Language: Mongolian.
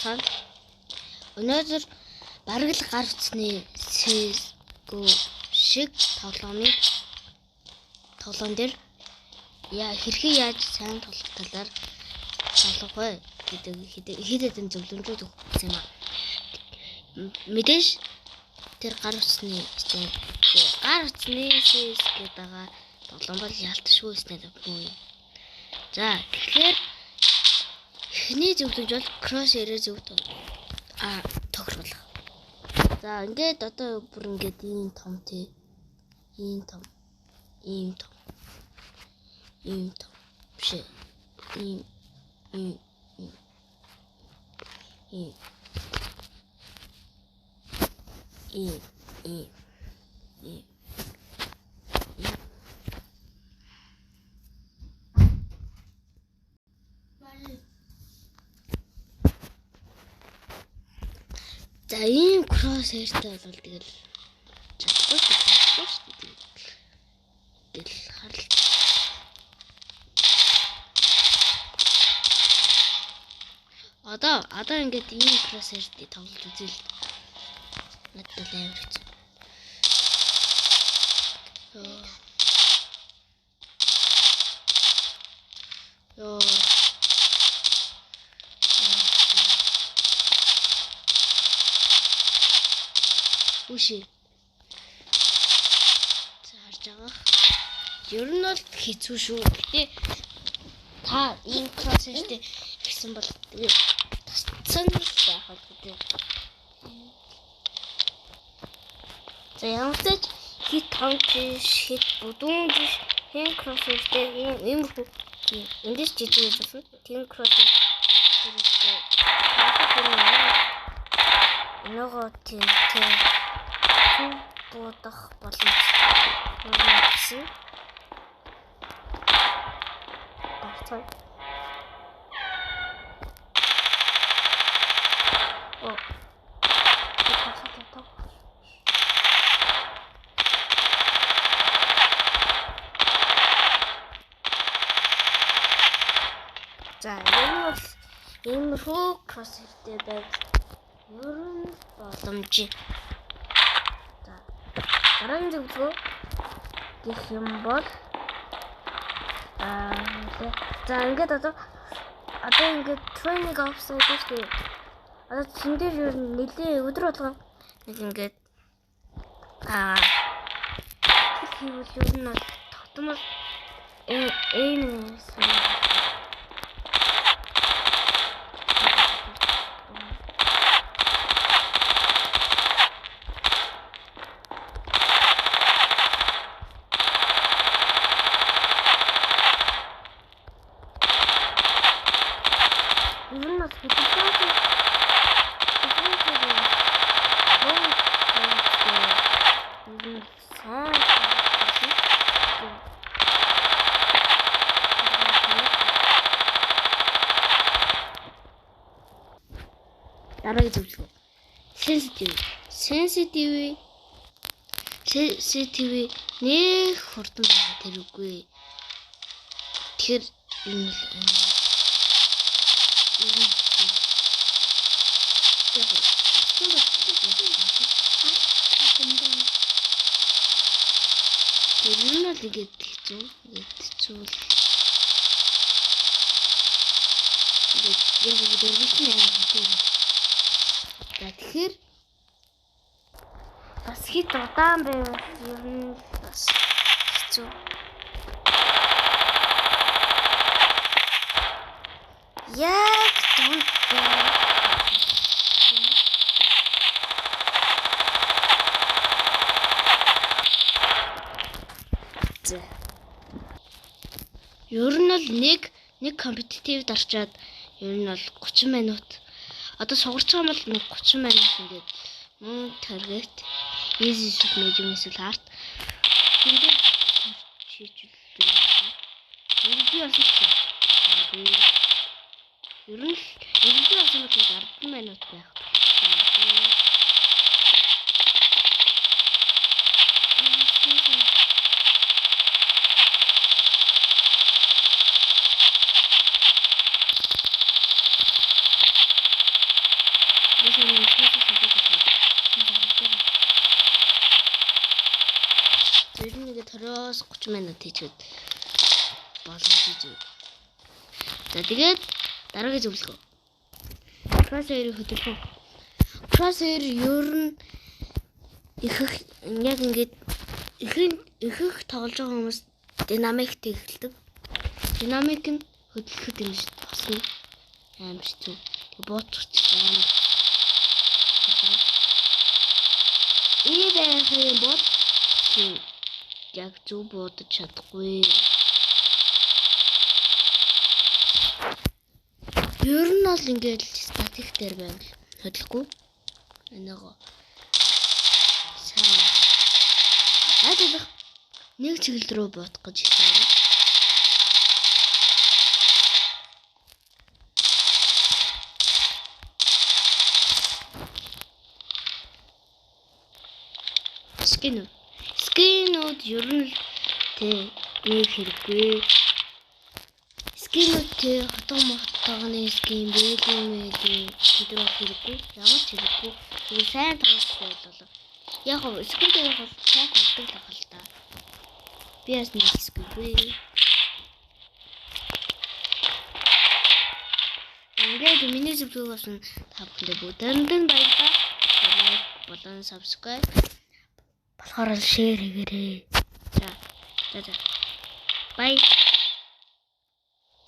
цаана. Өнөөдөр бараг л гар утасны CS:GO шиг тоглоом дээр хэрхэн яаж сайн тоглох талаар тоглох вэ гэдэг хэдэн зөвлөмжүүд өгсөн юм аа. Мэдээж тэр гар утасны CS гэдэг тоглоом бол ялтшгүй өснөд юм. За тэгэхээр эхний зөвлөмж бол crosshair зөв тохируулах. За ингээд одоо бүр ингээд ийм том биш За ийм crosshairтай бол тэгэл чадахгүй шүү дээ. Тэгэл харал. Одоо ингээд ийм crosshairтэй тоглож үзэл. Надад амар хэцүү. Үши. Зарж байгаа. Ер нь бол хэцүү шүү. Гэтэ та ийм crosshairтэй гэсэн бол тасцсан байх үү. За ямар ч хит будун хэн crosshairтэй ийм эндээс жижиг болсон. Тийм crosshair. Нөгөө тийм будах боломж гэсэн. За иймэрхүү crosshairтэй байв. Ер нь боломж. За дараагийн зөвлөгөө гэх юм бол за ингээд одоо ингээд training offside гэдэг. Одоо чин дээр ер нь нэлээ өдөр болгон нэг ингээд хийвэл ер нь тогтмол дараагийн зөвлөгөө sensitive нэг хурдан байгаа тэр үгүй. Тэгэхээр энэ л ингээд хэцүү. Тэгэхээр бас хит удаан байвал ер нь бас хэцүү. Яг дунд ер нь бол нэг компетитивд орчоод ер нь бол 30 минут. Одоо сугарч байгаа бол нэг 30 минут ингээд таргет easy shoot medium эсвэл hard ингээд шийдвэрлэдэг. Ер нь 10 минут байх. Зэрнийгээ тороос 30 минут хийчихэд боломжтой. За тэгээд дараагийн зөвлөгөө. Crosshair хөдөлгөөн. Crosshair ер нь яг ингээд их тоглож байгаа хүмүүс динамиктэй эхэлдэг. Динамик нь хөдөлгөхөд юм шүү дээ. Бас амар хэцүү. Тэг буучих юм. Ийм бод яг зөв буудаж чадахгүй. Ер нь бол ингээд статик дээр байвал хөдөлгөхгүй. Энийг Адилах нэг чиглэл рүү бодох гэж хэлсэн. Скинүүд ер нь нэг хэрэггүй. Скинүүд хотгоны скин бэлэн тэдрэх хэрэггүй. Ямар ч хэрэггүй. Тэгээ сайн тоглохтой болоо. Яг нь скинтэй бол сайн тоглох л та. Би яс нэг скингүй. Ингээд миний зөвлөгөөг авсан та бүхэндээ бүгдэнд баярлалаа. Лайк болон subscribe болохоор шеэр хийгээрэй. За. Bye.